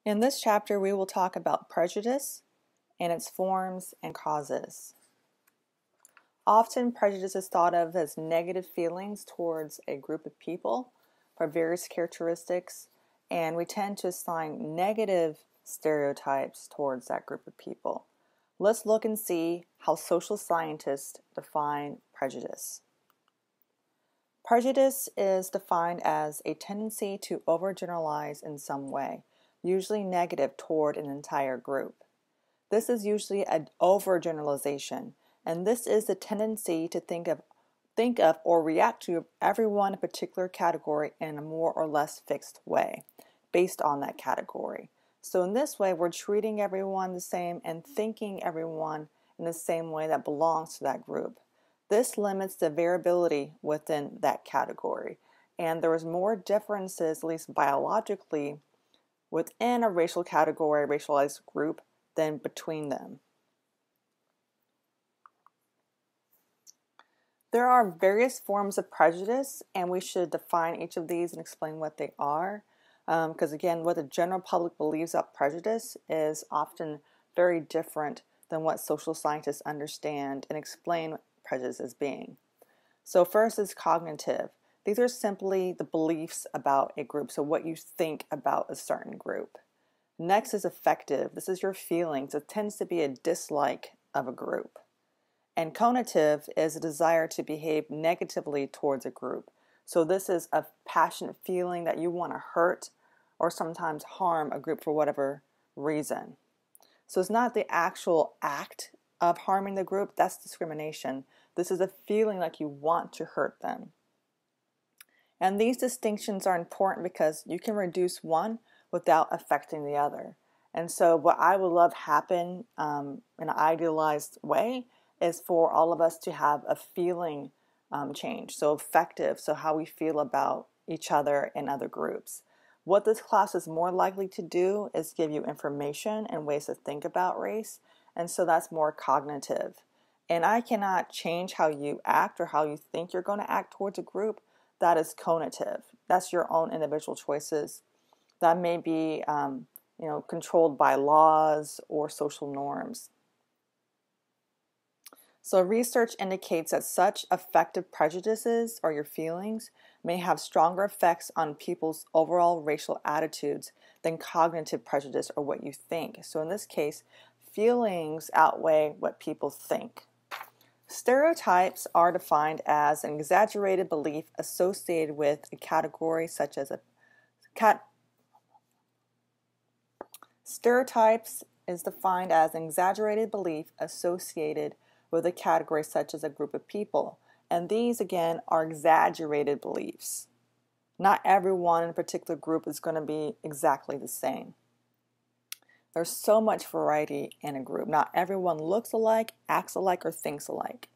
In this chapter, we will talk about prejudice and its forms and causes. Often, prejudice is thought of as negative feelings towards a group of people for various characteristics, and we tend to assign negative stereotypes towards that group of people. Let's look and see how social scientists define prejudice. Prejudice is defined as a tendency to overgeneralize in some way, usually negative toward an entire group. This is usually an overgeneralization, and this is the tendency to think of or react to everyone in a particular category in a more or less fixed way, based on that category. So in this way, we're treating everyone the same and thinking everyone in the same way that belongs to that group. This limits the variability within that category, and there is more differences, at least biologically, within a racial category, racialized group, than between them. There are various forms of prejudice, and we should define each of these and explain what they are. Because again, what the general public believes about prejudice is often very different than what social scientists understand and explain prejudice as being. So first is cognitive. These are simply the beliefs about a group, so what you think about a certain group. Next is affective. This is your feelings. It tends to be a dislike of a group. And conative is a desire to behave negatively towards a group. So this is a passionate feeling that you want to hurt or sometimes harm a group for whatever reason. So it's not the actual act of harming the group, that's discrimination. This is a feeling like you want to hurt them. And these distinctions are important because you can reduce one without affecting the other. And so what I would love happen in an idealized way is for all of us to have a feeling change. So affective, so how we feel about each other and other groups. What this class is more likely to do is give you information and ways to think about race. And so that's more cognitive. And I cannot change how you act or how you think you're going to act towards a group. That is conative. That's your own individual choices. That may be controlled by laws or social norms. So research indicates that such affective prejudices, or your feelings, may have stronger effects on people's overall racial attitudes than cognitive prejudice or what you think. So in this case, feelings outweigh what people think. Stereotypes are defined as an exaggerated belief associated with a category such as Stereotypes is defined as an exaggerated belief associated with a category such as a group of people. And these, again, are exaggerated beliefs. Not everyone in a particular group is going to be exactly the same. There's so much variety in a group. Not everyone looks alike, acts alike, or thinks alike.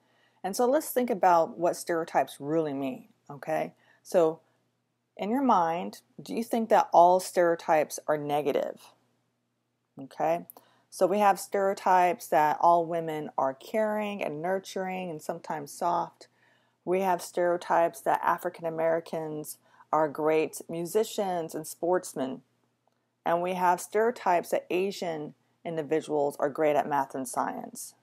And so let's think about what stereotypes really mean, okay? So in your mind, do you think that all stereotypes are negative? Okay? So we have stereotypes that all women are caring and nurturing and sometimes soft. We have stereotypes that African Americans are great musicians and sportsmen. And we have stereotypes that Asian individuals are great at math and science.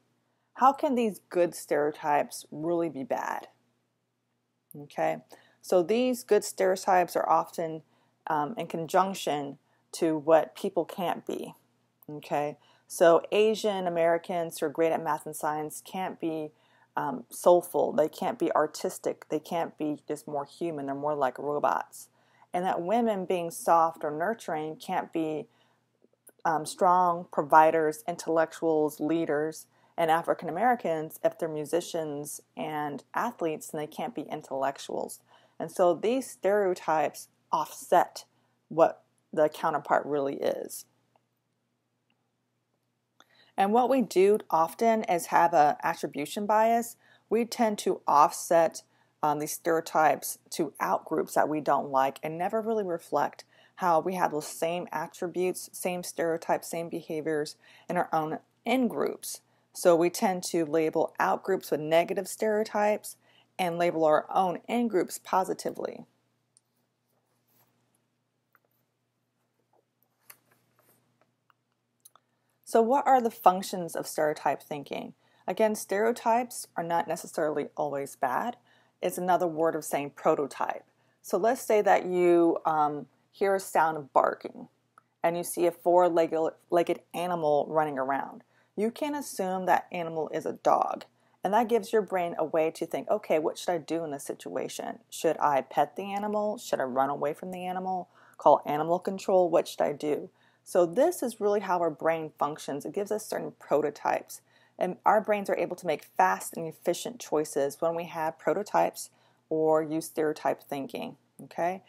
How can these good stereotypes really be bad? Okay, so these good stereotypes are often in conjunction to what people can't be. Okay, so Asian Americans who are great at math and science can't be soulful. They can't be artistic. They can't be just more human. They're more like robots. And that women being soft or nurturing can't be strong providers, intellectuals, leaders. And African Americans, if they're musicians and athletes, then they can't be intellectuals. And so these stereotypes offset what the counterpart really is. And what we do often is have an attribution bias. We tend to offset these stereotypes to outgroups that we don't like and never really reflect how we have those same attributes, same stereotypes, same behaviors in our own in-groups. So we tend to label outgroups with negative stereotypes and label our own in-groups positively. So what are the functions of stereotype thinking? Again, stereotypes are not necessarily always bad. It's another word of saying prototype. So let's say that you hear a sound of barking and you see a four-legged animal running around. You can assume that animal is a dog. And that gives your brain a way to think, okay, what should I do in this situation? Should I pet the animal? Should I run away from the animal? Call animal control? What should I do? So this is really how our brain functions. It gives us certain prototypes. And our brains are able to make fast and efficient choices when we have prototypes or use stereotype thinking. Okay?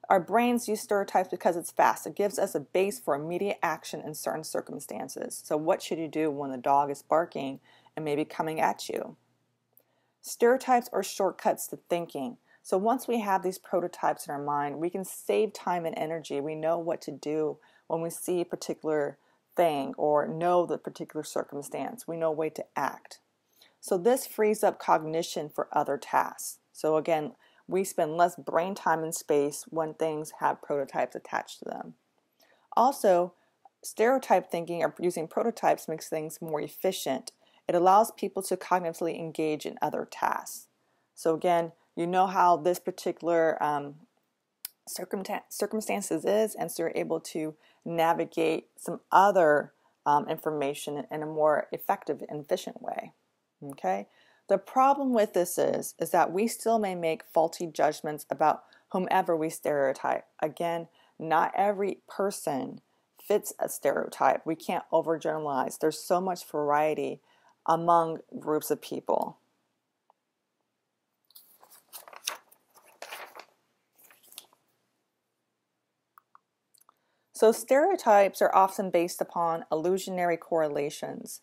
Our brains use stereotypes because it's fast. It gives us a base for immediate action in certain circumstances. So what should you do when the dog is barking and maybe coming at you? Stereotypes are shortcuts to thinking. So once we have these prototypes in our mind, we can save time and energy. We know what to do when we see a particular thing or know the particular circumstance. We know a way to act. So this frees up cognition for other tasks. So again, we spend less brain time and space when things have prototypes attached to them. Also, stereotype thinking or using prototypes makes things more efficient. It allows people to cognitively engage in other tasks. So again, you know how this particular circumstances is, and so you're able to navigate some other information in a more effective and efficient way. Okay? The problem with this is that we still may make faulty judgments about whomever we stereotype. Again, not every person fits a stereotype. We can't overgeneralize. There's so much variety among groups of people. So stereotypes are often based upon illusionary correlations.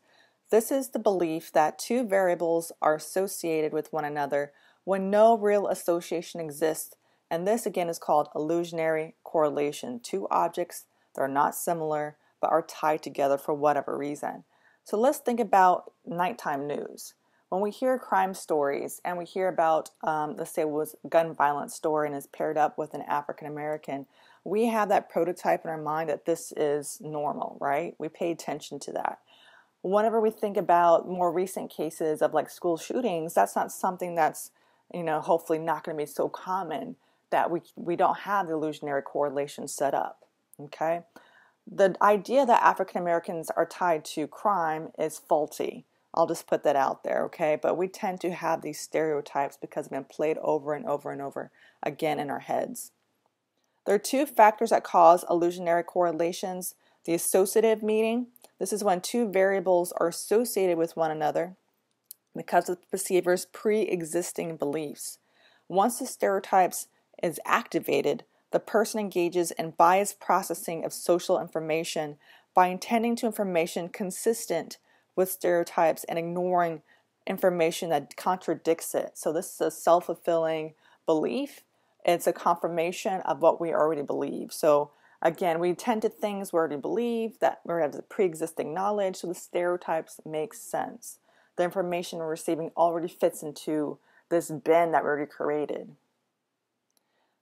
This is the belief that two variables are associated with one another when no real association exists, and this again is called illusionary correlation. Two objects that are not similar but are tied together for whatever reason. So let's think about nighttime news. When we hear crime stories and we hear about, let's say it was a gun violence story and is paired up with an African American, we have that prototype in our mind that this is normal, right? We pay attention to that. Whenever we think about more recent cases of like school shootings, that's not something that's, hopefully not going to be so common that we don't have the illusionary correlation set up, okay? The idea that African Americans are tied to crime is faulty. I'll just put that out there, okay? But we tend to have these stereotypes because they've been played over and over and over again in our heads. There are two factors that cause illusionary correlations. The associative meaning. This is when two variables are associated with one another because of the perceiver's pre-existing beliefs. Once the stereotypes is activated, the person engages in biased processing of social information by intending to information consistent with stereotypes and ignoring information that contradicts it. So this is a self-fulfilling belief. It's a confirmation of what we already believe. So again, we tend to things we already believe, that we have the pre-existing knowledge, so the stereotypes make sense. The information we're receiving already fits into this bin that we already created.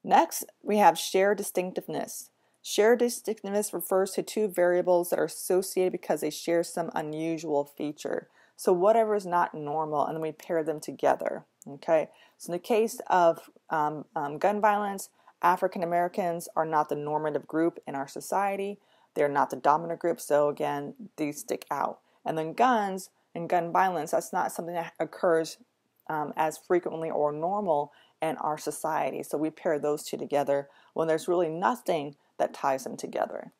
Next, we have shared distinctiveness. Shared distinctiveness refers to two variables that are associated because they share some unusual feature. So whatever is not normal, and then we pair them together. Okay. So in the case of gun violence, African Americans are not the normative group in our society. They're not the dominant group. So again, these stick out. And then guns and gun violence, that's not something that occurs as frequently or normal in our society. So we pair those two together when there's really nothing that ties them together.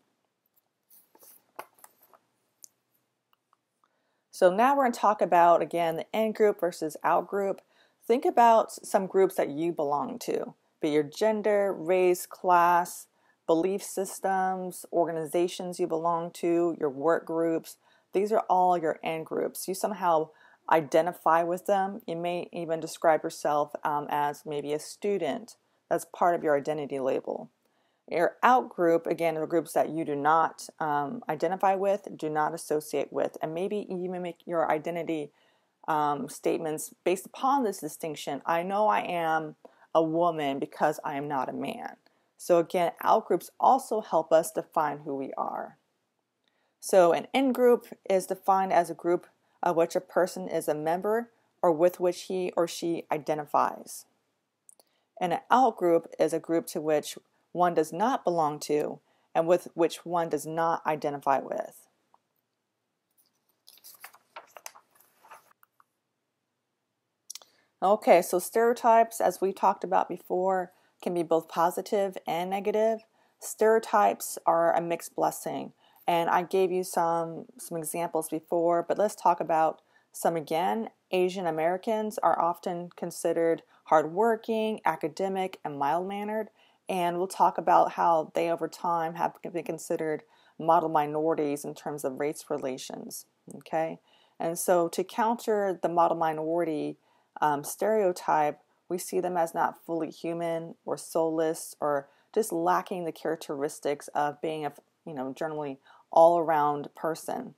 So now we're going to talk about, again, the in group versus out group. Think about some groups that you belong to, be it your gender, race, class, belief systems, organizations you belong to, your work groups. These are all your in groups. You somehow identify with them. You may even describe yourself as maybe a student. That's part of your identity label. Your out group, again, are groups that you do not identify with, do not associate with, and maybe even make your identity statements based upon this distinction. I know I am a woman because I am not a man. So again, out groups also help us define who we are. So an in-group is defined as a group of which a person is a member or with which he or she identifies. And an out-group is a group to which one does not belong to and with which one does not identify with. Okay, so stereotypes, as we talked about before, can be both positive and negative. Stereotypes are a mixed blessing, and I gave you some examples before, but let's talk about some again. Asian Americans are often considered hardworking, academic, and mild-mannered, and we'll talk about how they over time have been considered model minorities in terms of race relations. Okay, and so to counter the model minority stereotype, we see them as not fully human or soulless or just lacking the characteristics of being a generally all-around person.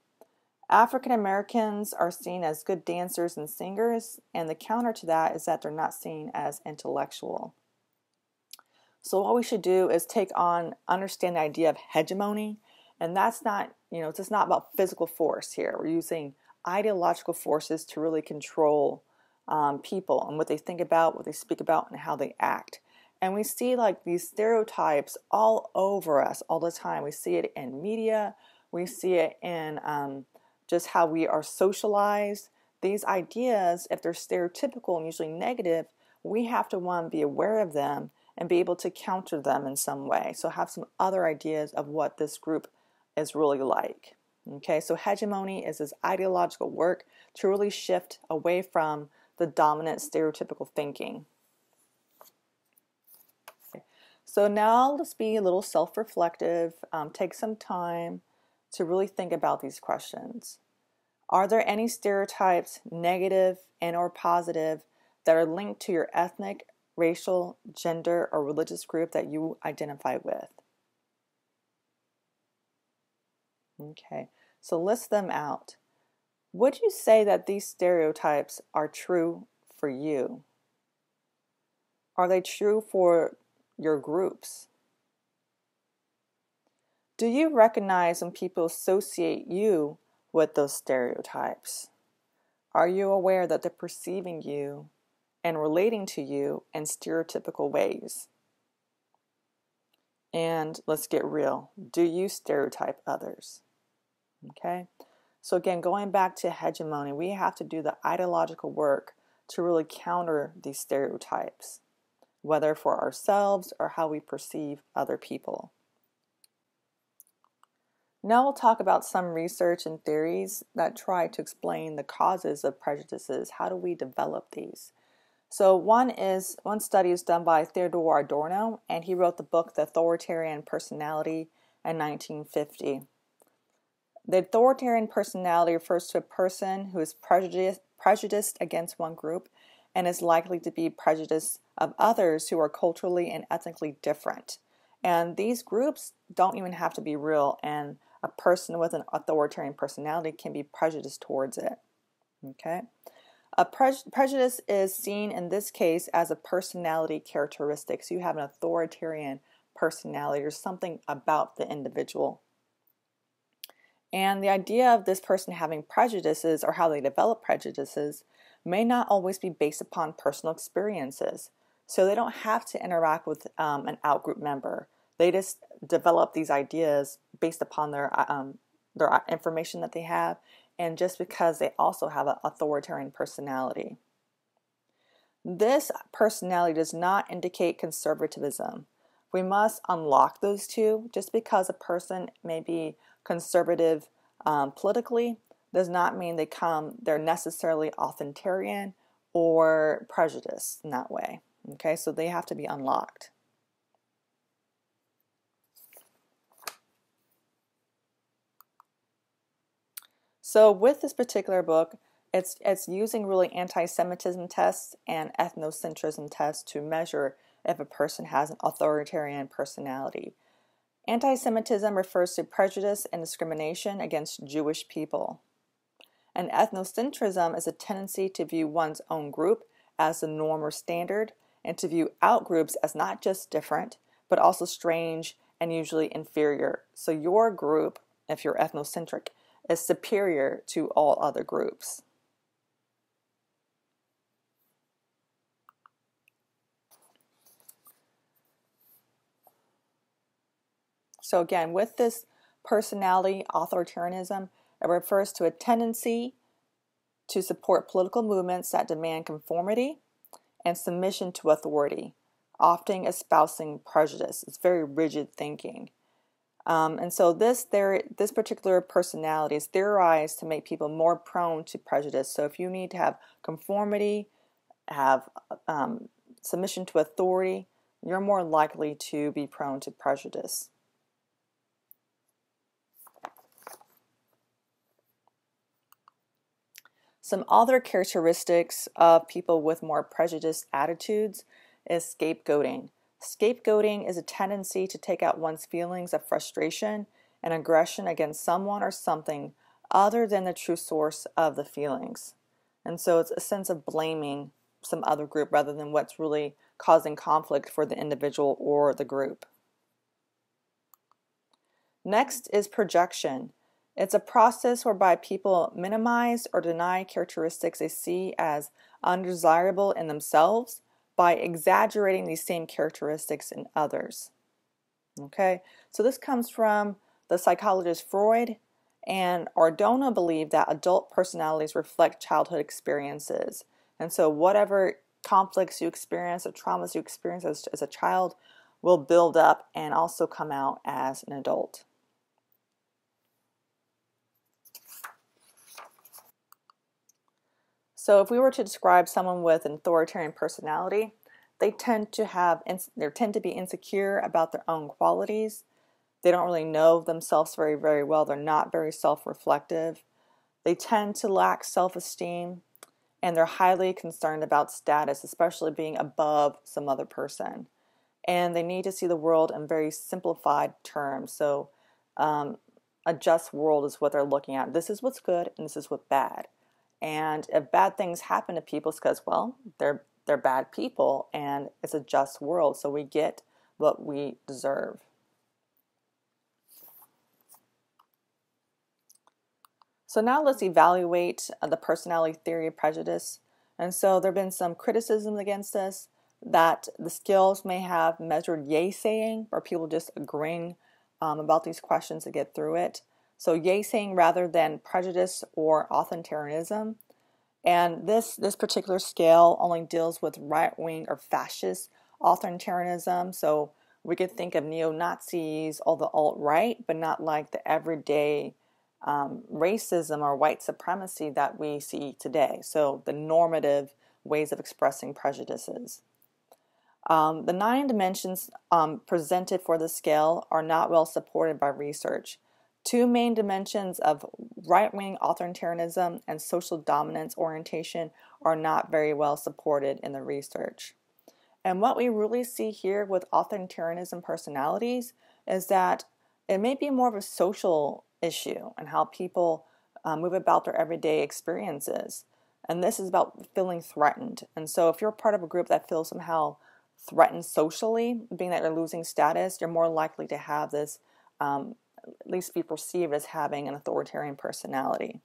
African Americans are seen as good dancers and singers, and the counter to that is that they're not seen as intellectual. So what we should do is understand the idea of hegemony, and that's not, it's just not about physical force here. We're using ideological forces to really control people and what they think about, what they speak about, and how they act. And we see like these stereotypes all over us all the time. We see it in media. We see it in just how we are socialized. These ideas, if they're stereotypical and usually negative, we have to, one, be aware of them and be able to counter them in some way. So have some other ideas of what this group is really like. Okay, so hegemony is this ideological work to really shift away from the dominant stereotypical thinking. So now let's be a little self-reflective, take some time to really think about these questions. Are there any stereotypes, negative and or positive, that are linked to your ethnic, racial, gender, or religious group that you identify with? Okay, so list them out. Would you say that these stereotypes are true for you? Are they true for your groups? Do you recognize when people associate you with those stereotypes? Are you aware that they're perceiving you and relating to you in stereotypical ways? And let's get real. Do you stereotype others? Okay? So again, going back to hegemony, we have to do the ideological work to really counter these stereotypes, whether for ourselves or how we perceive other people. Now we'll talk about some research and theories that try to explain the causes of prejudices. How do we develop these? So one study is done by Theodore Adorno, and he wrote the book The Authoritarian Personality in 1950. The authoritarian personality refers to a person who is prejudiced against one group and is likely to be prejudiced of others who are culturally and ethnically different. And these groups don't even have to be real, and a person with an authoritarian personality can be prejudiced towards it. Okay? A prejudice is seen in this case as a personality characteristic. So you have an authoritarian personality or something about the individual. And the idea of this person having prejudices or how they develop prejudices may not always be based upon personal experiences. So they don't have to interact with an outgroup member. They just develop these ideas based upon their information that they have, and just because they also have an authoritarian personality. This personality does not indicate conservatism. We must unlock those two. Just because a person may be conservative politically does not mean they're necessarily authoritarian or prejudiced in that way. Okay, so they have to be unlocked. So with this particular book, it's using really anti-Semitism tests and ethnocentrism tests to measure if a person has an authoritarian personality. Anti-Semitism refers to prejudice and discrimination against Jewish people. And ethnocentrism is a tendency to view one's own group as the norm or standard, and to view outgroups as not just different, but also strange and usually inferior. So your group if you're ethnocentric, is superior to all other groups. So again, with this personality authoritarianism, it refers to a tendency to support political movements that demand conformity and submission to authority, often espousing prejudice. It's very rigid thinking. And so this particular personality is theorized to make people more prone to prejudice. So if you need to have conformity, have submission to authority, you're more likely to be prone to prejudice. Some other characteristics of people with more prejudiced attitudes is scapegoating. Scapegoating is a tendency to take out one's feelings of frustration and aggression against someone or something other than the true source of the feelings. And so it's a sense of blaming some other group rather than what's really causing conflict for the individual or the group. Next is projection. It's a process whereby people minimize or deny characteristics they see as undesirable in themselves by exaggerating these same characteristics in others. Okay, so this comes from the psychologist Freud, and Ordona believed that adult personalities reflect childhood experiences. And so whatever conflicts you experience or traumas you experience as a child will build up and also come out as an adult. So if we were to describe someone with an authoritarian personality, they tend to be insecure about their own qualities. They don't really know themselves very, very well. They're not very self-reflective. They tend to lack self-esteem, and they're highly concerned about status, especially being above some other person. And they need to see the world in very simplified terms. So a just world is what they're looking at. This is what's good and this is what's bad. And if bad things happen to people, it's because, well, they're bad people and it's a just world. So we get what we deserve. So now let's evaluate the personality theory of prejudice. And so there have been some criticisms against this, that the skills may have measured yay-saying, or people just agreeing about these questions to get through it. So yay-saying rather than prejudice or authoritarianism. And this particular scale only deals with right-wing or fascist authoritarianism. So we could think of neo-Nazis or the alt-right, but not like the everyday racism or white supremacy that we see today. So the normative ways of expressing prejudices. The 9 dimensions presented for the scale are not well supported by research. 2 main dimensions of right-wing authoritarianism and social dominance orientation are not very well supported in the research. And what we really see here with authoritarianism personalities is that it may be more of a social issue and how people move about their everyday experiences. And this is about feeling threatened. And so if you're part of a group that feels somehow threatened socially, being that you're losing status, you're more likely to have this at least be perceived as having an authoritarian personality.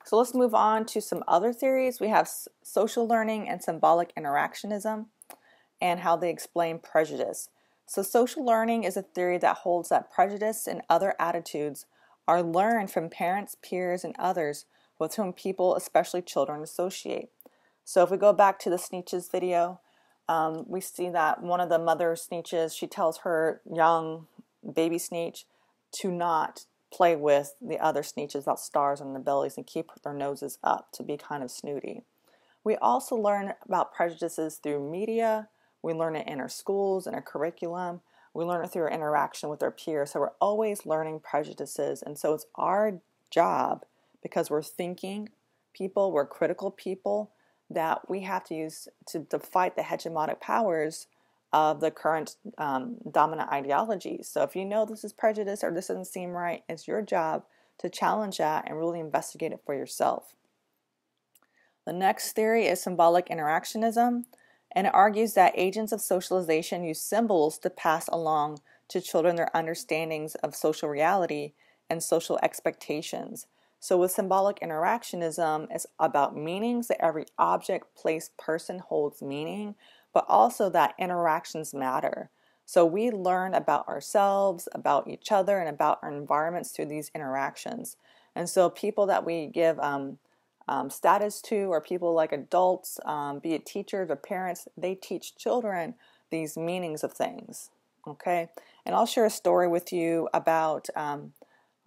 So let's move on to some other theories. We have social learning and symbolic interactionism and how they explain prejudice. So social learning is a theory that holds that prejudice and other attitudes are learned from parents, peers, and others with whom people, especially children, associate. So if we go back to the Sneetches video, we see that one of the mother Sneetches, she tells her young baby Sneetch to not play with the other Sneetches about stars on their bellies and keep their noses up, to be kind of snooty. We also learn about prejudices through media. We learn it in our schools, in our curriculum. We learn it through our interaction with our peers. So we're always learning prejudices. And so it's our job, because we're thinking people, we're critical people, that we have to use to fight the hegemonic powers of the current dominant ideologies. So if you know this is prejudice or this doesn't seem right, it's your job to challenge that and really investigate it for yourself. The next theory is symbolic interactionism, And it argues that agents of socialization use symbols to pass along to children their understandings of social reality and social expectations. So with symbolic interactionism, it's about meanings, that every object, place, person holds meaning, but also that interactions matter. So we learn about ourselves, about each other, and about our environments through these interactions. And so people that we give status to, or people like adults, be it teachers or parents, they teach children these meanings of things. Okay, and I'll share a story with you about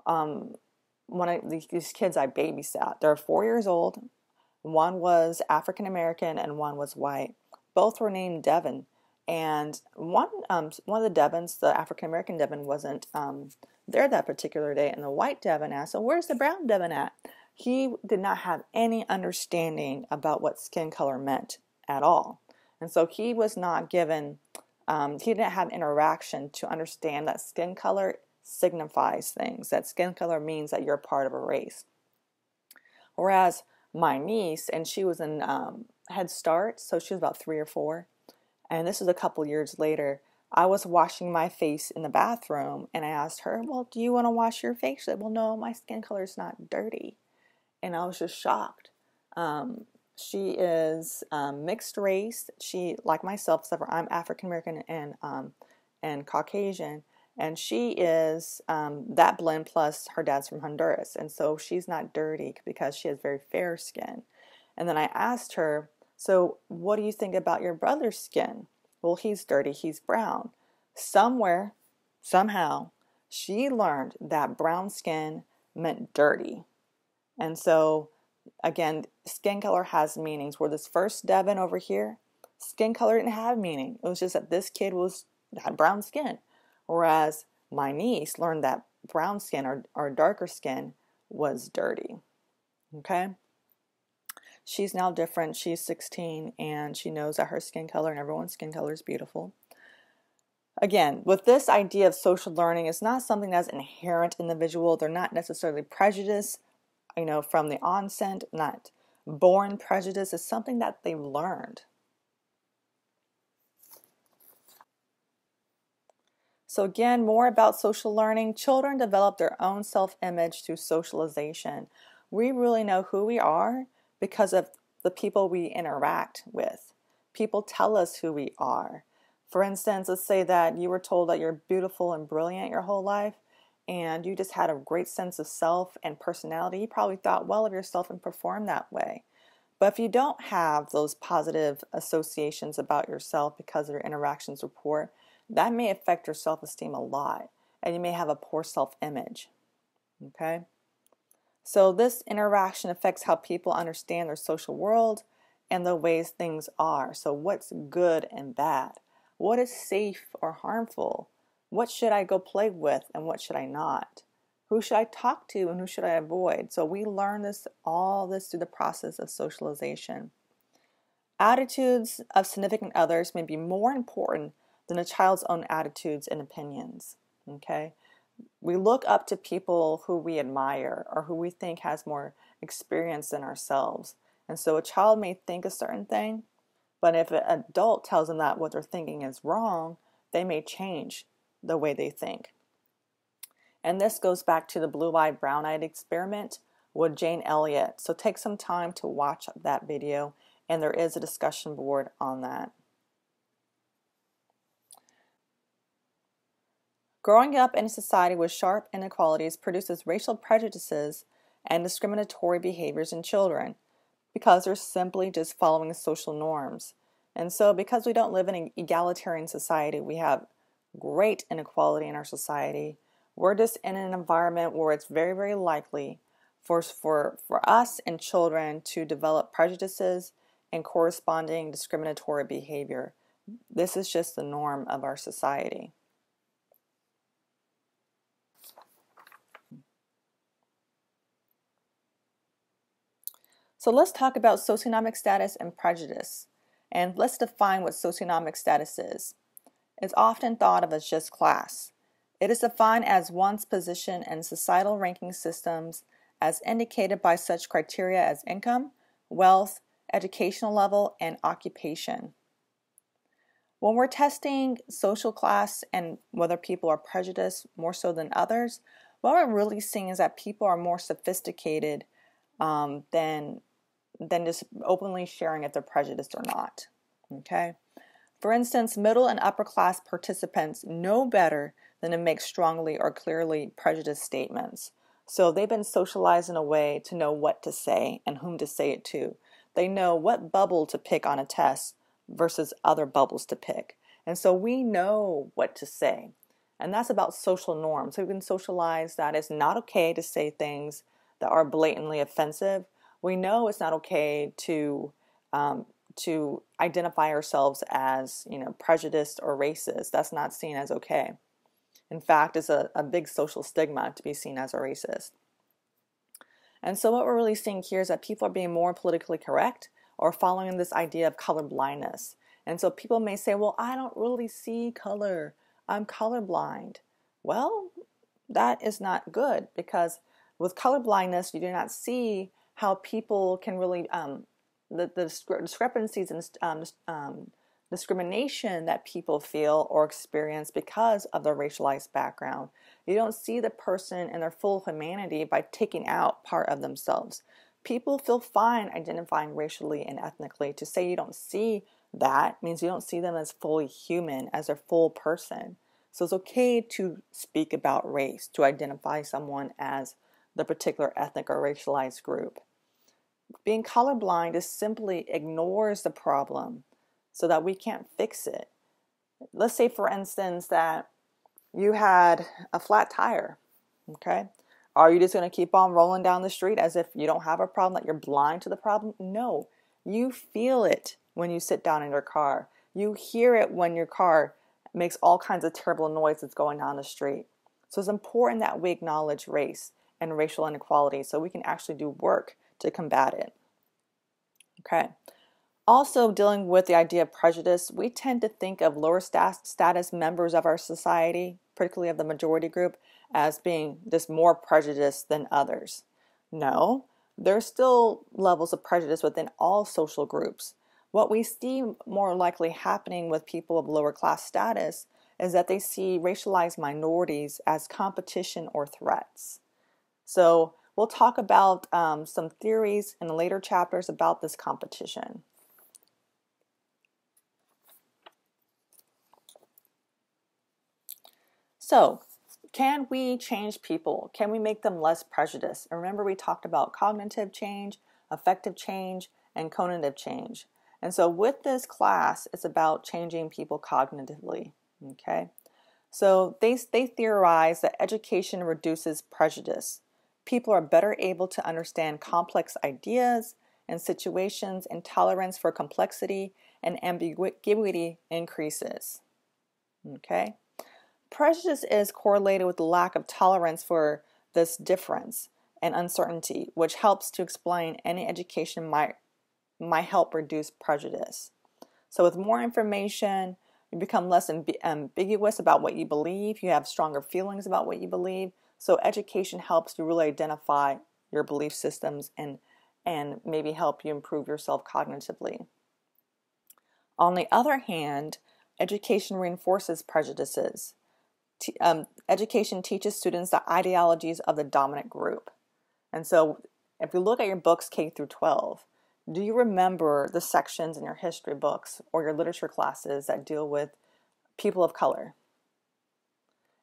one of these kids I babysat. They're 4 years old. One was African American and one was white. Both were named Devin. And one of the Devins, the African American Devin, wasn't there that particular day. And the white Devin asked, "So where's the brown Devin at?" He did not have any understanding about what skin color meant at all. And so he was not given, he didn't have interaction to understand that skin color signifies things, that skin color means that you're part of a race. Whereas my niece, and she was in Head Start, so she was about 3 or 4, and this was a couple years later. I was washing my face in the bathroom, and I asked her, "Well, do you want to wash your face?" She said, "Well, no, my skin color is not dirty." And I was just shocked. She is mixed race. She, like myself, except for I'm African American and Caucasian, and she is that blend plus her dad's from Honduras, and so she's not dirty because she has very fair skin. And then I asked her, "So what do you think about your brother's skin?" "Well, he's dirty, he's brown." Somewhere, somehow, she learned that brown skin meant dirty. And so, again, skin color has meanings. Where this first Devin over here, skin color didn't have meaning. It was just that this kid had brown skin. Whereas my niece learned that brown skin or darker skin was dirty. Okay? She's now different. She's 16, and she knows that her skin color and everyone's skin color is beautiful. Again, with this idea of social learning, it's not something that's inherent in the individual. They're not necessarily prejudiced, from the onset, not born prejudice. It's something that they've learned. So again, more about social learning. Children develop their own self-image through socialization. We really know who we are because of the people we interact with. People tell us who we are. For instance, let's say that you were told that you're beautiful and brilliant your whole life, and you just had a great sense of self and personality. You probably thought well of yourself and performed that way. But if you don't have those positive associations about yourself because of your interactions report, that may affect your self-esteem a lot, and you may have a poor self-image. Okay? So this interaction affects how people understand their social world and the ways things are. So what's good and bad? What is safe or harmful? What should I go play with and what should I not? Who should I talk to and who should I avoid? So we learn all this through the process of socialization. Attitudes of significant others may be more important than a child's own attitudes and opinions. Okay? We look up to people who we admire or who we think has more experience than ourselves. And so a child may think a certain thing, but if an adult tells them that what they're thinking is wrong, they may change the way they think. And this goes back to the blue-eyed, brown-eyed experiment with Jane Elliott. So take some time to watch that video, and there is a discussion board on that. Growing up in a society with sharp inequalities produces racial prejudices and discriminatory behaviors in children because they're simply just following social norms. And so because we don't live in an egalitarian society, we have great inequality in our society. We're just in an environment where it's very, very likely for us and children to develop prejudices and corresponding discriminatory behavior. This is just the norm of our society. So let's talk about socioeconomic status and prejudice. And let's define what socioeconomic status is. It's often thought of as just class. It is defined as one's position in societal ranking systems as indicated by such criteria as income, wealth, educational level, and occupation. When we're testing social class and whether people are prejudiced more so than others, what we're really seeing is that people are more sophisticated than just openly sharing if they're prejudiced or not. Okay? For instance, middle and upper class participants know better than to make strongly or clearly prejudiced statements. So they've been socialized in a way to know what to say and whom to say it to. They know what bubble to pick on a test versus other bubbles to pick. And so we know what to say. And that's about social norms. So we've been socialized that it's not okay to say things that are blatantly offensive. We know it's not okay to identify ourselves as, prejudiced or racist. That's not seen as okay. In fact, it's a big social stigma to be seen as a racist. And so what we're really seeing here is that people are being more politically correct or following this idea of color blindness. And so people may say, well, I don't really see color. I'm colorblind. Well, that is not good, because with color blindness, you do not see how people can really, the discrepancies and discrimination that people feel or experience because of their racialized background. You don't see the person in their full humanity by taking out part of themselves. People feel fine identifying racially and ethnically. To say you don't see that means you don't see them as fully human, as a full person. So it's okay to speak about race, to identify someone as the particular ethnic or racialized group. Being colorblind is simply ignores the problem so that we can't fix it. Let's say, for instance, that you had a flat tire, okay? Are you just going to keep on rolling down the street as if you don't have a problem, that you're blind to the problem? No. You feel it when you sit down in your car. You hear it when your car makes all kinds of terrible noises going down the street. So it's important that we acknowledge race and racial inequality so we can actually do work to combat it. Okay. Also, dealing with the idea of prejudice, we tend to think of lower status members of our society, particularly of the majority group, as being just more prejudiced than others. No, there's still levels of prejudice within all social groups. What we see more likely happening with people of lower class status is that they see racialized minorities as competition or threats. So we'll talk about some theories in the later chapters about this competition. So, can we change people? Can we make them less prejudiced? And remember, we talked about cognitive change, affective change, and cognitive change. And so with this class, it's about changing people cognitively, okay? So they theorize that education reduces prejudice. People are better able to understand complex ideas and situations, and tolerance for complexity and ambiguity increases, okay? Prejudice is correlated with the lack of tolerance for this difference and uncertainty, which helps to explain any education might help reduce prejudice. So with more information, you become less ambiguous about what you believe. You have stronger feelings about what you believe. So education helps you really identify your belief systems and maybe help you improve yourself cognitively. On the other hand, education reinforces prejudices. Education teaches students the ideologies of the dominant group. And so if you look at your books K through 12, do you remember the sections in your history books or your literature classes that deal with people of color?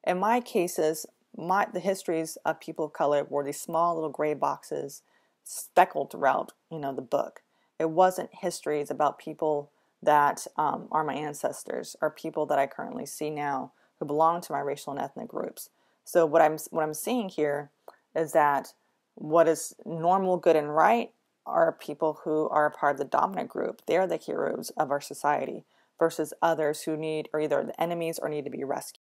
In my cases, the histories of people of color were these small little gray boxes speckled throughout, the book. It wasn't histories about people that are my ancestors or people that I currently see now who belong to my racial and ethnic groups. So what I'm seeing here is that what is normal, good, and right are people who are a part of the dominant group. They're the heroes of our society versus others who are either the enemies or need to be rescued.